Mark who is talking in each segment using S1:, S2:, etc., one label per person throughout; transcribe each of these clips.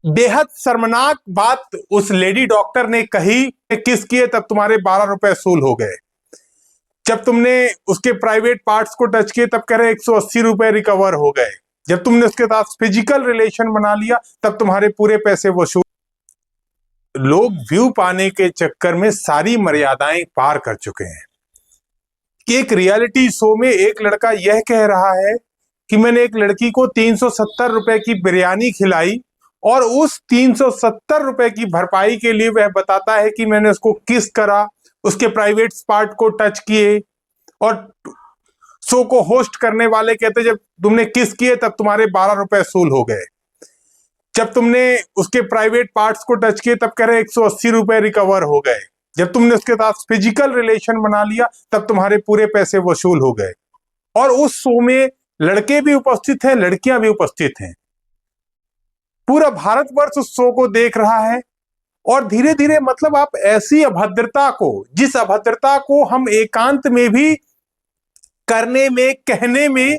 S1: बेहद शर्मनाक बात उस लेडी डॉक्टर ने कही, किस किए तब तुम्हारे 12 रुपए वसूल हो गए। जब तुमने उसके प्राइवेट पार्ट्स को टच किए तब कह रहे 180 रुपए रिकवर हो गए। जब तुमने उसके साथ फिजिकल रिलेशन बना लिया तब तुम्हारे पूरे पैसे वसूल। लोग व्यू पाने के चक्कर में सारी मर्यादाएं पार कर चुके हैं कि एक रियलिटी शो में एक लड़का यह कह रहा है कि मैंने एक लड़की को 370 रुपए की बिरयानी खिलाई और उस 370 रुपए की भरपाई के लिए वह बताता है कि मैंने उसको किस करा, उसके प्राइवेट पार्ट को टच किए। और शो को होस्ट करने वाले कहते जब तुमने किस किए तब तुम्हारे 12 रुपए वसूल हो गए। जब तुमने उसके प्राइवेट पार्ट्स को टच किए तब कह रहे 180 रुपए रिकवर हो गए। जब तुमने उसके साथ फिजिकल रिलेशन बना लिया तब तुम्हारे पूरे पैसे वसूल हो गए। और उस शो में लड़के भी उपस्थित हैं, लड़कियां भी उपस्थित हैं। पूरा भारतवर्ष उस शो को देख रहा है और धीरे धीरे मतलब आप ऐसी अभद्रता को, जिस अभद्रता को हम एकांत में भी करने में, कहने में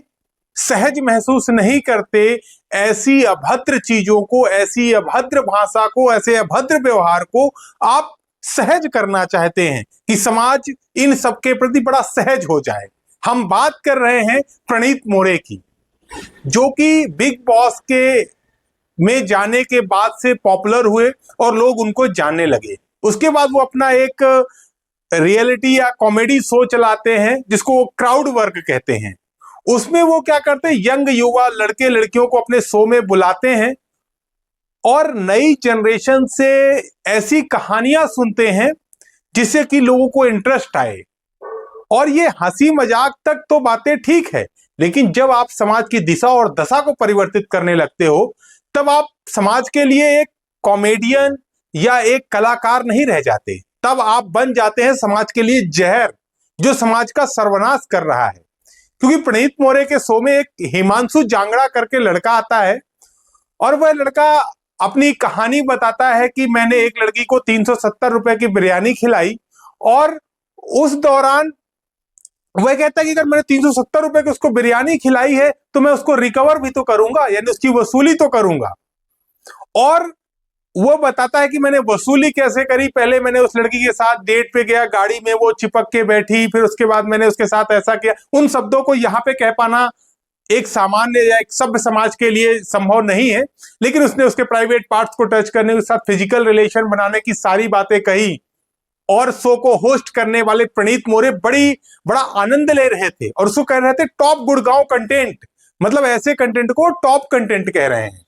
S1: सहज महसूस नहीं करते, ऐसी अभद्र चीजों को, ऐसी अभद्र भाषा को, ऐसे अभद्र व्यवहार को आप सहज करना चाहते हैं कि समाज इन सबके प्रति बड़ा सहज हो जाए। हम बात कर रहे हैं प्रणीत मोरे की, जो कि बिग बॉस के में जाने के बाद से पॉपुलर हुए और लोग उनको जानने लगे। उसके बाद वो अपना एक रियलिटी या कॉमेडी शो चलाते हैं जिसको क्राउड वर्क कहते हैं। उसमें वो क्या करते हैं, यंग युवा लड़के लड़कियों को अपने शो में बुलाते हैं और नई जनरेशन से ऐसी कहानियां सुनते हैं जिससे कि लोगों को इंटरेस्ट आए। और ये हंसी मजाक तक तो बातें ठीक है, लेकिन जब आप समाज की दिशा और दशा को परिवर्तित करने लगते हो तब आप समाज के लिए एक कॉमेडियन या एक कलाकार नहीं रह जाते, तब आप बन जाते हैं समाज के लिए जहर, जो समाज का सर्वनाश कर रहा है। क्योंकि प्रणीत मोरे के शो में एक हिमांशु जांगड़ा करके लड़का आता है और वह लड़का अपनी कहानी बताता है कि मैंने एक लड़की को 370 रुपए की बिरयानी खिलाई और उस दौरान वह कहता है कि अगर मैंने 370 रुपए की उसको बिरयानी खिलाई है तो मैं उसको रिकवर भी तो करूंगा, यानी उसकी वसूली तो करूंगा। और वो बताता है कि मैंने वसूली कैसे करी, पहले मैंने उस लड़की के साथ डेट पे गया, गाड़ी में वो चिपक के बैठी, फिर उसके बाद मैंने उसके साथ ऐसा किया। उन शब्दों को यहाँ पे कह पाना एक सामान्य या एक सभ्य समाज के लिए संभव नहीं है, लेकिन उसने उसके प्राइवेट पार्ट्स को टच करने के साथ फिजिकल रिलेशन बनाने की सारी बातें कही। और शो को होस्ट करने वाले प्रणीत मोरे बड़ा आनंद ले रहे थे और उसको कह रहे थे टॉप गुड़गांव कंटेंट, मतलब ऐसे कंटेंट को टॉप कंटेंट कह रहे हैं।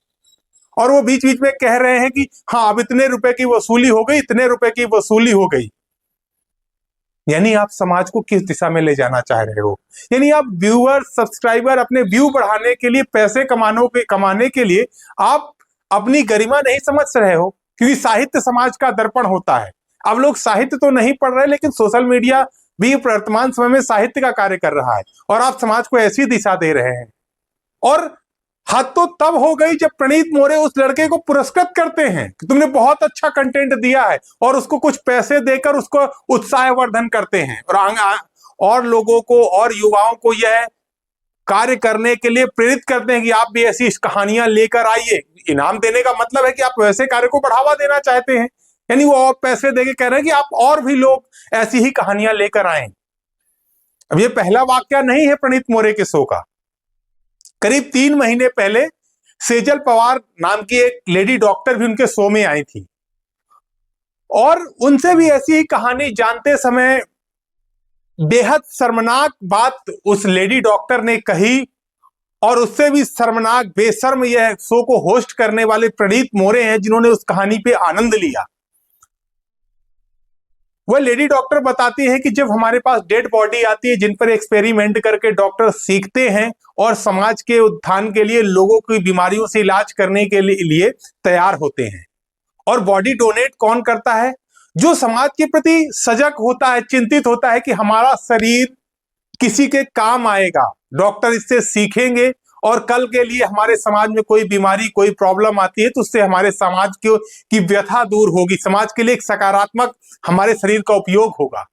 S1: और वो बीच बीच में कह रहे हैं कि हाँ अब इतने रुपए की वसूली हो गई, इतने रुपए की वसूली हो गई। यानी आप समाज को किस दिशा में ले जाना चाह रहे हो? यानी आप व्यूअर, सब्सक्राइबर, अपने व्यू बढ़ाने के लिए, पैसे कमाने के लिए आप अपनी गरिमा नहीं समझ रहे हो। क्योंकि साहित्य समाज का दर्पण होता है। अब लोग साहित्य तो नहीं पढ़ रहे, लेकिन सोशल मीडिया भी वर्तमान समय में साहित्य का कार्य कर रहा है और आप समाज को ऐसी दिशा दे रहे हैं। और हद तो तब हो गई जब प्रणीत मोरे उस लड़के को पुरस्कृत करते हैं कि तुमने बहुत अच्छा कंटेंट दिया है और उसको कुछ पैसे देकर उसको उत्साहवर्धन करते हैं और लोगों को और युवाओं को यह कार्य करने के लिए प्रेरित करते हैं कि आप भी ऐसी कहानियां लेकर आइए। इनाम देने का मतलब है कि आप वैसे कार्य को बढ़ावा देना चाहते हैं, यानी वो और पैसे देके कह रहे हैं कि आप और भी लोग ऐसी ही कहानियां लेकर आए। अब ये पहला वाक्य नहीं है प्रणीत मोरे के शो का। करीब 3 महीने पहले सेजल पवार नाम की एक लेडी डॉक्टर भी उनके शो में आई थी और उनसे भी ऐसी ही कहानी जानते समय बेहद शर्मनाक बात उस लेडी डॉक्टर ने कही। और उससे भी शर्मनाक, बेशर्म यह शो को होस्ट करने वाले प्रणीत मोरे हैं जिन्होंने उस कहानी पे आनंद लिया। वह लेडी डॉक्टर बताती है कि जब हमारे पास डेड बॉडी आती है जिन पर एक्सपेरिमेंट करके डॉक्टर सीखते हैं और समाज के उत्थान के लिए, लोगों की बीमारियों से इलाज करने के लिए तैयार होते हैं। और बॉडी डोनेट कौन करता है? जो समाज के प्रति सजग होता है, चिंतित होता है कि हमारा शरीर किसी के काम आएगा, डॉक्टर इससे सीखेंगे और कल के लिए हमारे समाज में कोई बीमारी, कोई प्रॉब्लम आती है तो उससे हमारे समाज की व्यथा दूर होगी, समाज के लिए एक सकारात्मक हमारे शरीर का उपयोग होगा।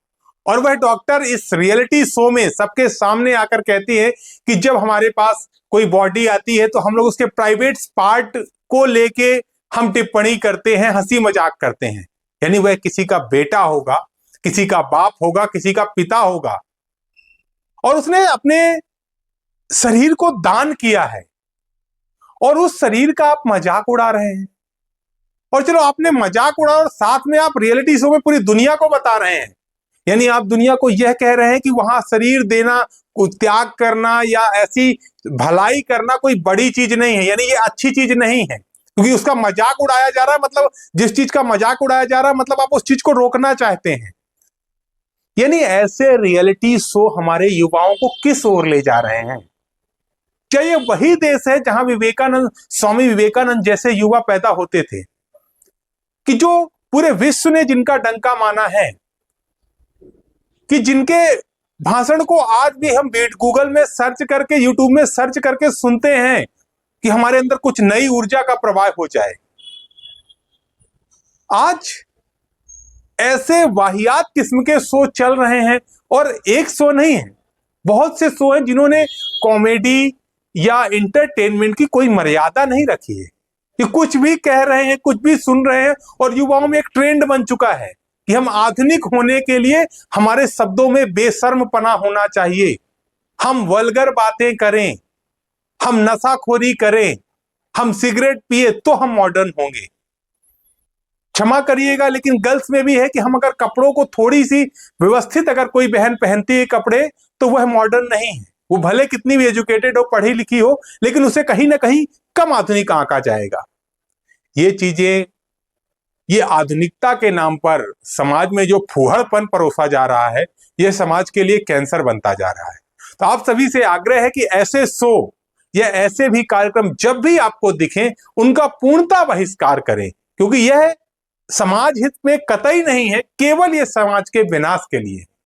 S1: और वह डॉक्टर इस रियलिटी शो में सबके सामने आकर कहती है कि जब हमारे पास कोई बॉडी आती है तो हम लोग उसके प्राइवेट पार्ट को लेके हम टिप्पणी करते हैं, हंसी मजाक करते हैं, यानी वह किसी का बेटा होगा, किसी का बाप होगा, किसी का पिता होगा, और उसने अपने शरीर को दान किया है और उस शरीर का आप मजाक उड़ा रहे हैं। और चलो आपने मजाक उड़ा और साथ में आप रियलिटी शो में पूरी दुनिया को बता रहे हैं, यानी आप दुनिया को यह कह रहे हैं कि वहां शरीर देना, त्याग करना या ऐसी भलाई करना कोई बड़ी चीज नहीं है, यानी ये अच्छी चीज नहीं है, क्योंकि उसका मजाक उड़ाया जा रहा है। मतलब जिस चीज का मजाक उड़ाया जा रहा है, मतलब आप उस चीज को रोकना चाहते हैं। यानी ऐसे रियलिटी शो हमारे युवाओं को किस ओर ले जा रहे हैं? क्या ये वही देश है जहां विवेकानंद, स्वामी विवेकानंद जैसे युवा पैदा होते थे, कि जो पूरे विश्व ने जिनका डंका माना है, कि जिनके भाषण को आज भी हम गूगल में सर्च करके, यूट्यूब में सर्च करके सुनते हैं कि हमारे अंदर कुछ नई ऊर्जा का प्रवाह हो जाए। आज ऐसे वाहियात किस्म के शो चल रहे हैं, और एक शो नहीं है, बहुत से शो हैं जिन्होंने कॉमेडी या इंटरटेनमेंट की कोई मर्यादा नहीं रखी है, कि कुछ भी कह रहे हैं, कुछ भी सुन रहे हैं, और युवाओं में एक ट्रेंड बन चुका है कि हम आधुनिक होने के लिए हमारे शब्दों में बेशर्मपना होना चाहिए, हम वल्गर बातें करें, हम नशाखोरी करें, हम सिगरेट पिए तो हम मॉडर्न होंगे। क्षमा करिएगा, लेकिन गर्ल्स में भी है कि हम अगर कपड़ों को थोड़ी सी व्यवस्थित अगर कोई बहन पहनती है कपड़े, तो वह मॉडर्न नहीं है। वो भले कितनी भी एजुकेटेड हो, पढ़ी लिखी हो, लेकिन उसे कहीं ना कहीं कम आधुनिक आंका जाएगा। ये चीजें, ये आधुनिकता के नाम पर समाज में जो फूहड़पन परोसा जा रहा है, यह समाज के लिए कैंसर बनता जा रहा है। तो आप सभी से आग्रह है कि ऐसे शो या ऐसे भी कार्यक्रम जब भी आपको दिखें, उनका पूर्णतः बहिष्कार करें, क्योंकि यह समाज हित में कतई नहीं है, केवल यह समाज के विनाश के लिए।